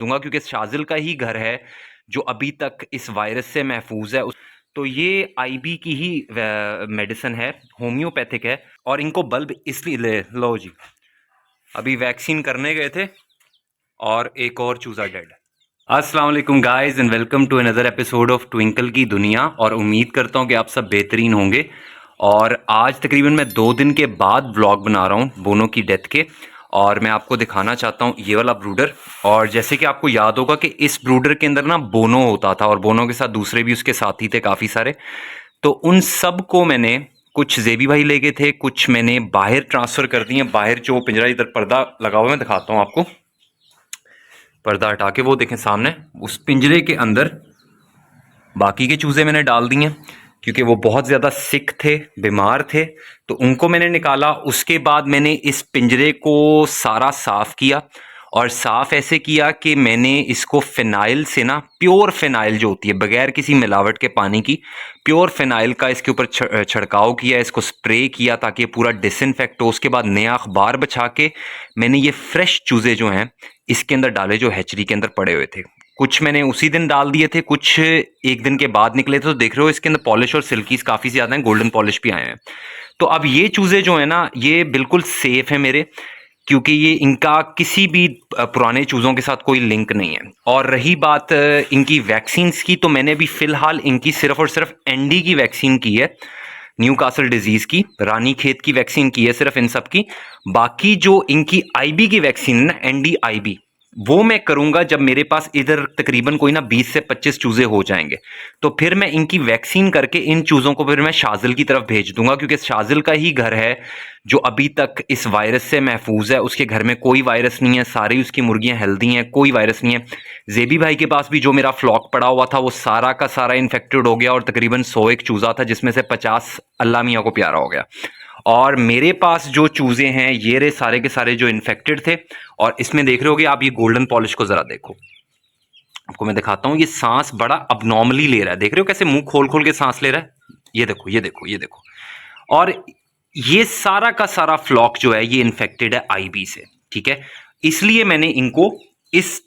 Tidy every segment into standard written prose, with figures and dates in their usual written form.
दूंगा क्योंकि शाजिल का ही घर है जो अभी तक इस वायरस से महफूज है। तो ये आईबी की ही मेडिसिन है, होम्योपैथिक है। और इनको बल्ब इसलिए लो जी, अभी वैक्सीन करने गए थे और एक और चूजा डेड। अस्सलाम वालेकुम guys and welcome to another episode of Twinkle की दुनिया। और उम्मीद करता हूँ कि आप सब बेहतरीन होंगे। और आज तकरीबन मैं 2 दिन के बाद व्लॉग बना रहा हूँ बोनो की डेथ के। और मैं आपको दिखाना चाहता हूँ ये वाला ब्रूडर। और जैसे कि आपको याद होगा कि इस ब्रूडर के अंदर ना बोनो होता था और बोनो के साथ दूसरे भी उसके साथी थे काफ़ी सारे। तो उन सब को मैंने, कुछ जेबी भाई ले गए थे, कुछ मैंने बाहर ट्रांसफ़र कर दिए। बाहर जो पिंजरा इधर पर्दा लगा हुआ है, मैं दिखाता हूँ आपको। पर्दा हटा के वो देखें सामने, उस पिंजरे के अंदर बाकी के चूज़े मैंने डाल दिए क्योंकि वो बहुत ज़्यादा सिक थे, बीमार थे। तो उनको मैंने निकाला। उसके बाद मैंने इस पिंजरे को सारा साफ़ किया। और साफ़ ऐसे किया कि मैंने इसको फ़िनाइल से ना, प्योर फ़िनाइल जो होती है बग़ैर किसी मिलावट के पानी की, प्योर फ़िनाइल का इसके ऊपर छिड़काव किया, इसको स्प्रे किया ताकि ये पूरा डिसइंफेक्ट हो। उसके बाद नया अखबार बिछा के मैंने ये फ्रेश चूज़े जो हैं इसके अंदर डाले जो हैचरी के अंदर पड़े हुए थे। कुछ मैंने उसी दिन डाल दिए थे, कुछ एक दिन के बाद निकले थे। तो देख रहे हो इसके अंदर पॉलिश और सिल्कीज काफ़ी ज़्यादा हैं, गोल्डन पॉलिश भी आए हैं। तो अब ये चूज़े जो है ना, ये बिल्कुल सेफ है मेरे, क्योंकि ये इनका किसी भी पुराने चूज़ों के साथ कोई लिंक नहीं है। और रही बात इनकी वैक्सीन्स की, तो मैंने अभी फ़िलहाल इनकी सिर्फ और सिर्फ एनडी की वैक्सीन की है, न्यू कासल डिजीज़ की, रानी खेत की वैक्सीन की है सिर्फ इन सब की। बाकी जो इनकी आईबी की वैक्सीन है ना, एनडी आईबी, वो मैं करूंगा जब मेरे पास इधर तकरीबन कोई ना 20 से 25 चूजे हो जाएंगे। तो फिर मैं इनकी वैक्सीन करके इन चूजों को फिर मैं शाजिल की तरफ भेज दूंगा, क्योंकि शाजिल का ही घर है जो अभी तक इस वायरस से महफूज है। उसके घर में कोई वायरस नहीं है, सारी उसकी मुर्गियां हेल्दी हैं, कोई वायरस नहीं है। जेबी भाई के पास भी जो मेरा फ्लॉक पड़ा हुआ था वो सारा का सारा इन्फेक्टेड हो गया और तकरीबन 101 चूजा था, जिसमें से 50 अल्लाह मियाँ को प्यारा हो गया। और मेरे पास जो चूजे हैं ये रे सारे के सारे जो इन्फेक्टेड थे। और इसमें देख रहे होगे आप, ये गोल्डन पॉलिश को जरा देखो, आपको मैं दिखाता हूँ। ये सांस बड़ा अबनॉर्मली ले रहा है, देख रहे हो कैसे मुंह खोल खोल के सांस ले रहा है। ये देखो, ये देखो, ये देखो। और ये सारा का सारा फ्लॉक जो है ये इन्फेक्टेड है आईबी से, ठीक है। इसलिए मैंने इनको इस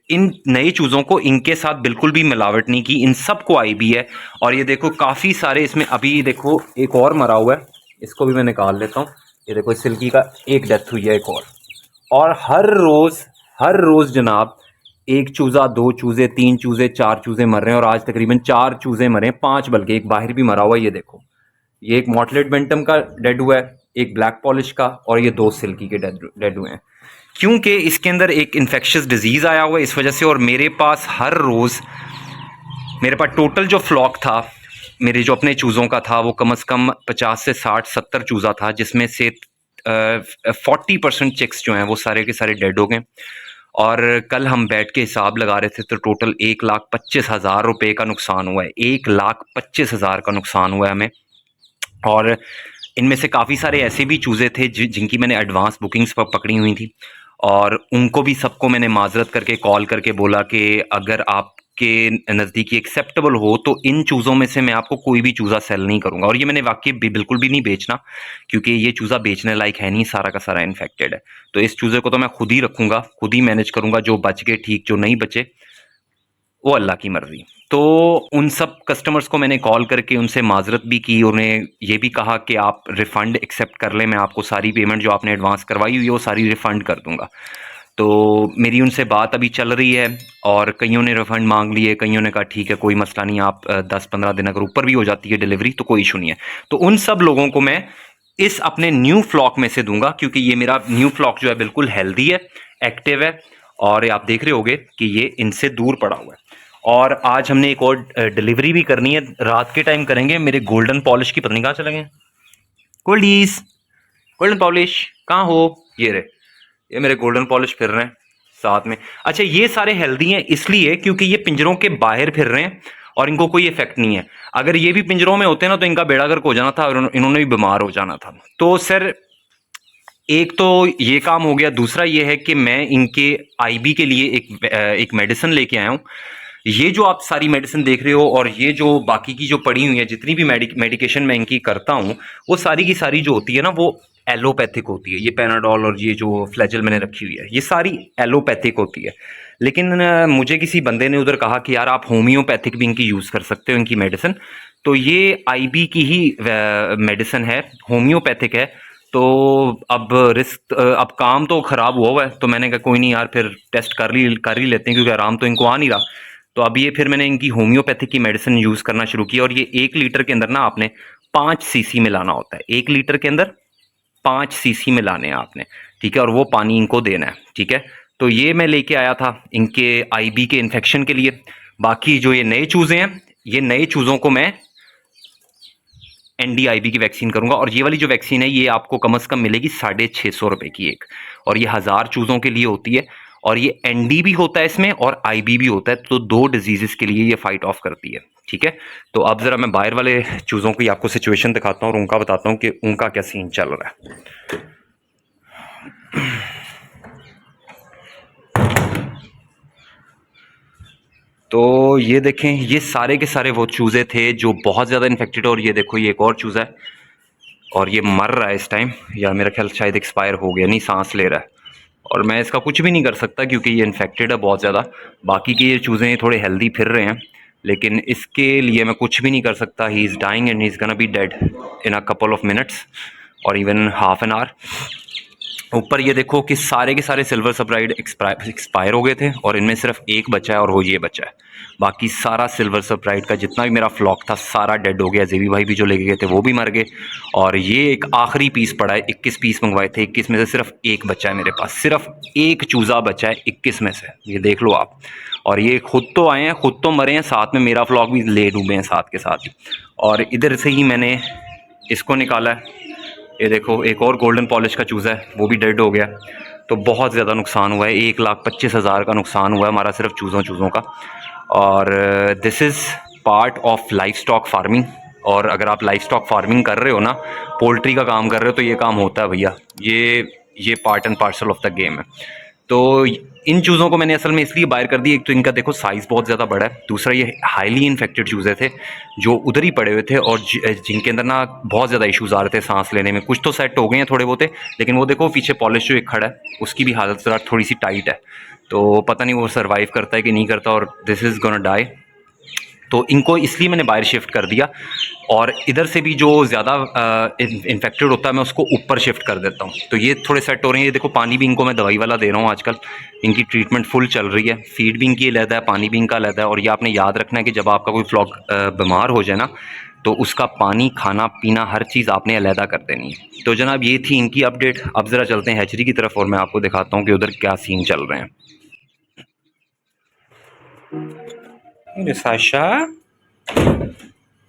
इन नए चूजों को इनके साथ बिल्कुल भी मिलावट नहीं की, इन सबको आईबी है। और ये देखो काफी सारे इसमें, अभी देखो एक और मरा हुआ है, इसको भी मैं निकाल लेता हूँ। ये देखो सिल्की का एक डेथ हुई है, एक और हर रोज जनाब एक चूजा, 2 चूजे, 3 चूजे, 4 चूजे मर रहे हैं। और आज तकरीबन 4 चूजे मरे हैं, 5 बल्कि, एक बाहर भी मरा हुआ है। ये देखो, ये एक मॉटलेट बेंटम का डेड हुआ है, एक ब्लैक पॉलिश का, और ये 2 सिल्की के डेड हुए हैं, क्योंकि इसके अंदर एक इन्फेक्शियस डिजीज आया हुआ है इस वजह से। और मेरे पास हर रोज, मेरे पास टोटल जो फ्लॉक था मेरे जो अपने चूज़ों का था वो कम से कम 50 से 60-70 चूज़ा था, जिसमें से 40% चिक्स जो हैं वो सारे के सारे डेड हो गए। और कल हम बैठ के हिसाब लगा रहे थे तो टोटल 1,25,000 रुपये का नुकसान हुआ है, 1,25,000 का नुकसान हुआ है हमें। और इनमें से काफ़ी सारे ऐसे भी चूज़े थे जिनकी मैंने एडवांस बुकिंग्स पर पकड़ी हुई थी, और उनको भी सबको मैंने माजरत करके कॉल करके बोला कि अगर आपके नज़दीकी एक्सेप्टेबल हो तो इन चूज़ों में से मैं आपको कोई भी चूज़ा सेल नहीं करूँगा। और ये मैंने वाकई भी बिल्कुल भी नहीं बेचना, क्योंकि ये चूज़ा बेचने लायक है नहीं, सारा का सारा इन्फेक्टेड है। तो इस चूज़े को तो मैं खुद ही रखूँगा, खुद ही मैनेज करूँगा, जो बच गए ठीक, जो नहीं बचे वो अल्लाह की मर्ज़ी। तो उन सब कस्टमर्स को मैंने कॉल करके उनसे माज़रत भी की, उन्हें ये भी कहा कि आप रिफ़ंड एक्सेप्ट कर लें, मैं आपको सारी पेमेंट जो आपने एडवांस करवाई हुई है वो सारी रिफ़ंड कर दूँगा। तो मेरी उनसे बात अभी चल रही है, और कईयों ने रिफ़ंड मांग लिए, कईयों ने कहा ठीक है कोई मसला नहीं, आप 10-15 दिन अगर ऊपर भी हो जाती है डिलीवरी तो कोई इशू नहीं है। तो उन सब लोगों को मैं इस अपने न्यू फ्लॉक में से दूंगा, क्योंकि ये मेरा न्यू फ्लॉक जो है बिल्कुल हेल्दी है, एक्टिव है। और ये आप देख रहे होगे कि ये इनसे दूर पड़ा हुआ है। और आज हमने एक और डिलीवरी भी करनी है, रात के टाइम करेंगे। मेरे गोल्डन पॉलिश की पता नहीं कहाँ चले गए, गोल्डीज, गोल्डन पॉलिश कहाँ हो? ये रहे, ये मेरे गोल्डन पॉलिश फिर रहे हैं साथ में। अच्छा, ये सारे हेल्दी हैं इसलिए क्योंकि ये पिंजरों के बाहर फिर रहे हैं और इनको कोई इफेक्ट नहीं है। अगर ये भी पिंजरों में होते ना तो इनका बेड़ा गर्क हो जाना था और इन्होंने भी बीमार हो जाना था। तो सर, एक तो ये काम हो गया। दूसरा ये है कि मैं इनके आईबी के लिए एक मेडिसिन लेके आया हूँ। ये जो आप सारी मेडिसिन देख रहे हो और ये जो बाकी की जो पड़ी हुई है, जितनी भी मेडिकेशन मैं इनकी करता हूँ, वो सारी की सारी जो होती है ना वो एलोपैथिक होती है। ये पैनाडोल और ये जो फ्लैजल मैंने रखी हुई है ये सारी एलोपैथिक होती है। लेकिन मुझे किसी बंदे ने उधर कहा कि यार आप होम्योपैथिक भी इनकी यूज़ कर सकते हो, इनकी मेडिसिन। तो ये आईबी की ही मेडिसिन है, होम्योपैथिक है। तो अब अब काम तो ख़राब हुआ है, तो मैंने कहा कोई नहीं यार, फिर टेस्ट कर ही लेते हैं, क्योंकि आराम तो इनको आ नहीं रहा। तो अब ये फिर मैंने इनकी होम्योपैथिक की मेडिसिन यूज़ करना शुरू किया। और ये 1 लीटर के अंदर ना आपने 5 सीसी मिलाना होता है। 1 लीटर के अंदर 5 सीसी मिलाने हैं आपने, ठीक है। और वो पानी इनको देना है, ठीक है। तो ये मैं लेके आया था इनके आईबी के इन्फेक्शन के लिए। बाकी जो ये नए चूज़े हैं, ये नए चूज़ों को मैं NDIB की वैक्सीन करूंगा। और ये वाली जो वैक्सीन है, ये आपको कम से कम मिलेगी 650 की एक, और ये 1000 चूज़ों के लिए होती है। और ये ND भी होता है इसमें और IB भी होता है, तो 2 डिजीजेस के लिए ये फाइट ऑफ करती है, ठीक है। तो अब ज़रा मैं बाहर वाले चूज़ों की आपको सिचुएशन दिखाता हूँ और उनका बताता हूँ कि उनका क्या सीन चल रहा है। तो ये देखें, ये सारे के सारे वो चूज़े थे जो बहुत ज़्यादा इन्फेक्टेड। और ये देखो, ये एक और चूज़ा है और ये मर रहा है इस टाइम, या मेरा ख्याल शायद एक्सपायर हो गया, नहीं सांस ले रहा है। और मैं इसका कुछ भी नहीं कर सकता क्योंकि ये इन्फेक्टेड है बहुत ज़्यादा। बाकी के ये चूज़े थोड़े हेल्दी फिर रहे हैं, लेकिन इसके लिए मैं कुछ भी नहीं कर सकता। He is dying and he is gonna be dead in a couple of minutes और इवन हाफ एन आवर। ऊपर ये देखो कि सारे के सारे सिल्वर सप्राइड एक्सपायर हो गए थे और इनमें सिर्फ एक बचा है और वो ये बचा है। बाकी सारा सिल्वर सप्राइड का जितना भी मेरा फ्लॉक था सारा डेड हो गया। जेबी भाई भी जो लेके गए थे वो भी मर गए। और ये एक आखिरी पीस पड़ा है, 21 पीस मंगवाए थे, 21 में से सिर्फ एक बचा है मेरे पास। सिर्फ एक चूज़ा बचा है 21 में से, ये देख लो आप। और ये खुद तो आए हैं, खुद तो मरे हैं, साथ में मेरा फ्लॉक भी ले डूबे हैं साथ के साथ ही। और इधर से ही मैंने इसको निकाला है। ये देखो, एक और गोल्डन पॉलिश का चूज़ा है, वो भी डेड हो गया। तो बहुत ज़्यादा नुकसान हुआ है, 1,25,000 का नुकसान हुआ है हमारा सिर्फ चूज़ों का। और this is part of life stock farming. और अगर आप लाइफ स्टॉक फार्मिंग कर रहे हो ना, पोल्ट्री का काम कर रहे हो, तो ये काम होता है भैया। ये part and parcel of the game है। तो इन चूज़ों को मैंने असल में इसलिए बाहर कर दी, एक तो इनका देखो साइज़ बहुत ज़्यादा बड़ा है, दूसरा ये हाईली इन्फेक्टेड चूज़े थे जो उधर ही पड़े हुए थे और जिनके अंदर ना बहुत ज़्यादा इश्यूज़ आ रहे थे सांस लेने में। कुछ तो सेट हो गए हैं थोड़े बहुत, लेकिन वो देखो पीछे पॉलिश जो एक खड़ा है उसकी भी हालत ज़रा थोड़ी सी टाइट है। तो पता नहीं वो सर्वाइव करता है कि नहीं करता, और दिस इज़ गोना डाई। तो इनको इसलिए मैंने बाहर शिफ्ट कर दिया। और इधर से भी जो ज़्यादा इन्फेक्टेड होता है मैं उसको ऊपर शिफ्ट कर देता हूँ। तो ये थोड़े सेट हो रहे हैं। ये देखो, पानी भी इनको मैं दवाई वाला दे रहा हूँ आजकल। इनकी ट्रीटमेंट फुल चल रही है, फीड भी इनकी अलग है, पानी भी इनका अलग है। और ये आपने याद रखना है कि जब आपका कोई फ्लॉक बीमार हो जाए ना, तो उसका पानी, खाना पीना, हर चीज़ आपने अलहदा कर देनी है। तो जनाब ये थी इनकी अपडेट। अब ज़रा चलते हैं हैचरी की तरफ और मैं आपको दिखाता हूँ कि उधर क्या सीन चल रहे हैं। साशा,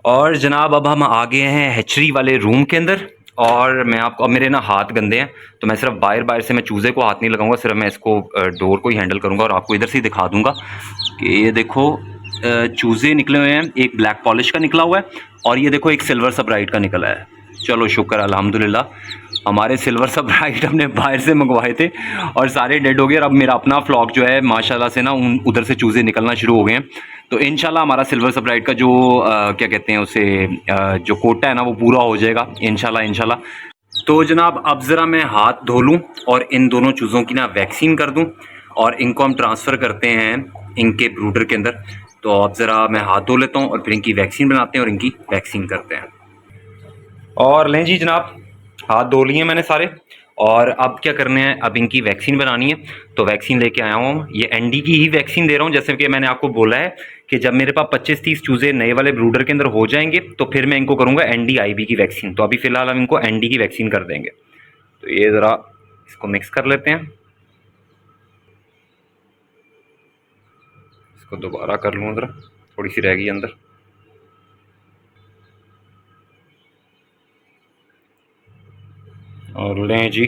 और जनाब अब हम आ गए हैं हैचरी वाले रूम के अंदर। और मैं आपको, अब मेरे ना हाथ गंदे हैं तो मैं सिर्फ बाहर से मैं चूज़े को हाथ नहीं लगाऊंगा, सिर्फ मैं इसको डोर को ही हैंडल करूंगा। और आपको इधर से ही दिखा दूंगा कि ये देखो चूज़े निकले हुए हैं। एक ब्लैक पॉलिश का निकला हुआ है और ये देखो एक सिल्वर सप्राइट का निकला है। चलो शुक्र अल्हम्दुलिल्लाह, हमारे सिल्वर सप्राइट हमने बाहर से मंगवाए थे और सारे डेड हो गए। और अब मेरा अपना फ्लॉक जो है माशाल्लाह से ना उधर से चूज़े निकलना शुरू हो गए हैं। तो इंशाल्लाह हमारा सिल्वर सप्राइट का जो क्या कहते हैं उसे, जो कोटा है ना, वो पूरा हो जाएगा इंशाल्लाह। तो जनाब अब ज़रा मैं हाथ धो लूँ और इन दोनों चूज़ों की ना वैक्सीन कर दूँ और इनको हम ट्रांसफ़र करते हैं इनके ब्रूडर के अंदर। तो अब ज़रा मैं हाथ धो लेता हूँ और फिर इनकी वैक्सीन बनाते हैं और इनकी वैक्सीन करते हैं। और लें जी जनाब, हाथ धो लिए मैंने सारे। और अब क्या करना है, अब इनकी वैक्सीन बनानी है। तो वैक्सीन लेके आया हूँ, ये ND की ही वैक्सीन दे रहा हूँ। जैसे कि मैंने आपको बोला है कि जब मेरे पास 25-30 चूज़े नए वाले ब्रूडर के अंदर हो जाएंगे तो फिर मैं इनको करूँगा ND-IB की वैक्सीन। तो अभी फ़िलहाल हम इनको ND की वैक्सीन कर देंगे। तो ये ज़रा इसको मिक्स कर लेते हैं, इसको दोबारा कर लूँ, ज़रा थोड़ी सी रह गई अंदर। और लें जी,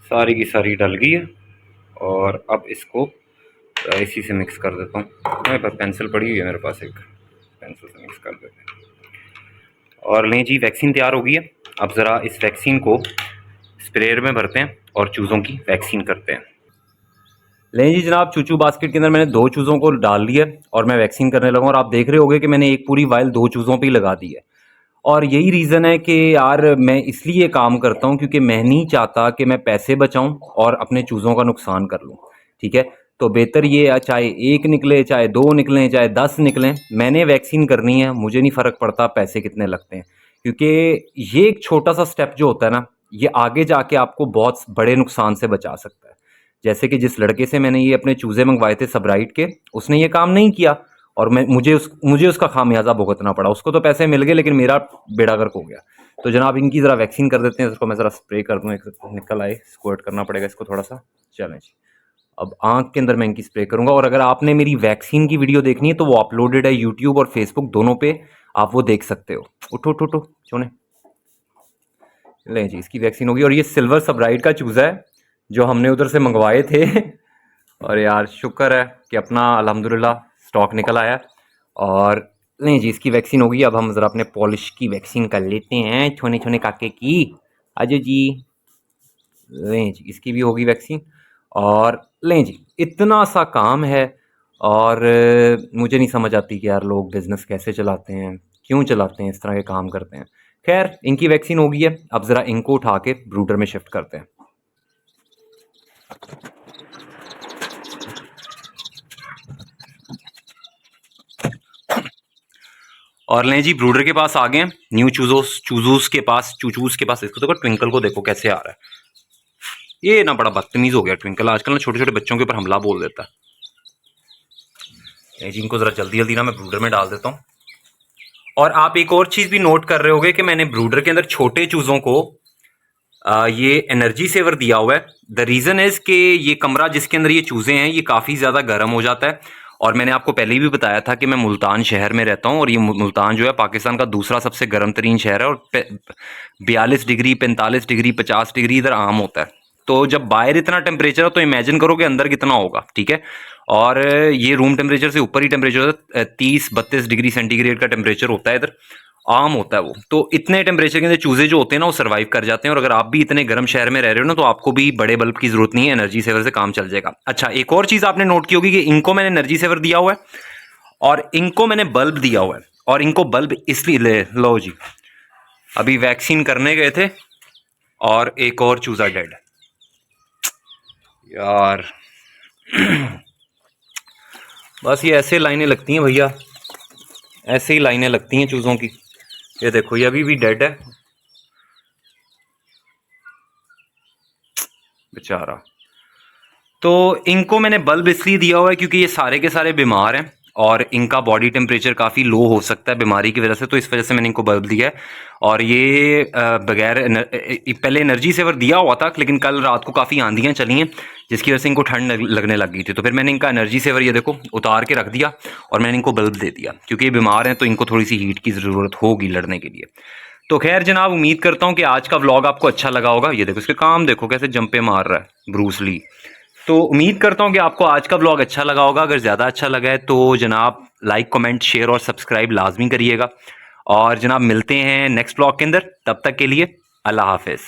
सारी की सारी डल गई है। और अब इसको इसी से मिक्स कर देता हूँ। मेरे पास पेंसिल पड़ी हुई है, मेरे पास एक पेंसिल से मिक्स कर देते हैं। और लें जी, वैक्सीन तैयार हो गई है। अब ज़रा इस वैक्सीन को स्प्रेयर में भरते हैं और चूज़ों की वैक्सीन करते हैं। लें जी जनाब, चूचू बास्केट के अंदर मैंने 2 चूज़ों को डाल लिया और मैं वैक्सीन करने लगा। और आप देख रहे होंगे कि मैंने एक पूरी वाइल 2 चूज़ों पे ही लगा दी है। और यही रीज़न है कि यार मैं इसलिए काम करता हूँ क्योंकि मैं नहीं चाहता कि मैं पैसे बचाऊँ और अपने चूज़ों का नुकसान कर लूँ, ठीक है। तो बेहतर ये है, चाहे 1 निकले, चाहे 2 निकलें, चाहे 10 निकलें, मैंने वैक्सीन करनी है, मुझे नहीं फ़र्क पड़ता पैसे कितने लगते हैं। क्योंकि ये एक छोटा-सा स्टेप जो होता है ना, ये आगे जाके आपको बहुत बड़े नुकसान से बचा सकता है। जैसे कि जिस लड़के से मैंने ये अपने चूज़े मंगवाए थे सबराइट के, उसने ये काम नहीं किया और मुझे उसका खामियाज़ा भुगतना पड़ा। उसको तो पैसे मिल गए लेकिन मेरा बेड़ा गर्क हो गया। तो जनाब इनकी ज़रा वैक्सीन कर देते हैं, इसको मैं ज़रा स्प्रे कर दूँ, एक निकल आए, स्क्वर्ट करना पड़ेगा इसको थोड़ा-सा। चलें जी। अब आँख के अंदर मैं इनकी स्प्रे करूँगा और अगर आपने मेरी वैक्सीन की वीडियो देखनी है तो वो अपलोडेड है यूट्यूब और फेसबुक दोनों पे, आप वो देख सकते हो। उठो, उठो, उठो, सोने। लें जी, इसकी वैक्सीन होगी और ये सिल्वर सबराइट का चूज़ा है, जो हमने उधर से मंगवाए थे और यार शुक्र है कि अपना अल्हम्दुलिल्लाह स्टॉक निकल आया। और लें जी, इसकी वैक्सीन होगी। अब हम ज़रा अपने पॉलिश की वैक्सीन कर लेते हैं, छोने-छोने काके की। आजो जी। लें जी, इसकी भी होगी वैक्सीन। और लें जी, इतना सा काम है और मुझे नहीं समझ आती कि यार लोग बिज़नेस कैसे चलाते हैं, क्यों चलाते हैं, इस तरह के काम करते हैं। खैर इनकी वैक्सीन हो गई है, अब ज़रा इनको उठा के ब्रूडर में शिफ्ट करते हैं। और लें जी, ब्रूडर के पास आ गए हैं, न्यू चूजूस के पास, चूचूस के पास। इसको देखो, ट्विंकल को देखो कैसे आ रहा है। ये ना बड़ा बदतमीज हो गया ट्विंकल, आजकल ना छोटे छोटे बच्चों के ऊपर हमला बोल देता है। जी, इनको ज़रा जल्दी जल्दी ना मैं ब्रूडर में डाल देता हूँ। और आप एक और चीज़ भी नोट कर रहे होगे कि मैंने ब्रूडर के अंदर छोटे चूज़ों को ये एनर्जी सेवर दिया हुआ है। द रीज़न इज़ कि ये कमरा जिसके अंदर ये चूज़े हैं ये काफ़ी ज़्यादा गर्म हो जाता है। और मैंने आपको पहले भी बताया था कि मैं मुल्तान शहर में रहता हूँ और ये मुल्तान जो है पाकिस्तान का दूसरा सबसे गर्म तरीन शहर है और 42 डिग्री, 45 डिग्री, 50 डिग्री इधर आम होता है। तो जब बाहर इतना टेम्परेचर है तो इमेजिन करो कि अंदर कितना होगा, ठीक है। और ये रूम टेम्परेचर से ऊपर ही टेम्परेचर होता है, 30-32 डिग्री सेंटीग्रेड का टेम्परेचर होता है इधर, आम होता है वो। तो इतने टेम्परेचर के अंदर चूजे जो होते हैं ना वो सर्वाइव कर जाते हैं। और अगर आप भी इतने गर्म शहर में रह रहे हो ना तो आपको भी बड़े बल्ब की जरूरत नहीं है, एनर्जी सेवर से काम चल जाएगा। अच्छा, एक और चीज आपने नोट की होगी कि इनको मैंने एनर्जी सेवर दिया हुआ है और इनको मैंने बल्ब दिया हुआ है। और इनको बल्ब इसलिए लो जी, अभी वैक्सीन करने गए थे और एक और चूजा डेड यार। बस ये ऐसे लाइनें लगती हैं भैया, ऐसे ही लाइनें लगती हैं चूज़ों की। ये देखो, ये अभी भी डेड है बेचारा। तो इनको मैंने बल्ब इसलिए दिया हुआ है क्योंकि ये सारे के सारे बीमार हैं और इनका बॉडी टेम्परेचर काफ़ी लो हो सकता है बीमारी की वजह से, तो इस वजह से मैंने इनको बल्ब दिया है। और ये बगैर पहले एनर्जी सेवर दिया हुआ था लेकिन कल रात को काफ़ी आंधियाँ चली हैं जिसकी वजह से इनको ठंड लगने लग गई थी। तो फिर मैंने इनका एनर्जी सेवर ये देखो उतार के रख दिया और मैंने इनको बल्ब दे दिया क्योंकि ये बीमार हैं तो इनको थोड़ी सी हीट की ज़रूरत होगी लड़ने के लिए। तो खैर जनाब, उम्मीद करता हूँ कि आज का व्लॉग आपको अच्छा लगा होगा। ये देखो इसके काम देखो कैसे जंपे मार रहा है ब्रूस ली। तो उम्मीद करता हूँ कि आपको आज का व्लॉग अच्छा लगा होगा। अगर ज़्यादा अच्छा लगा है तो जनाब लाइक, कमेंट, शेयर और सब्सक्राइब लाजमी करिएगा। और जनाब मिलते हैं नेक्स्ट व्लॉग के अंदर, तब तक के लिए अल्लाह हाफिज़।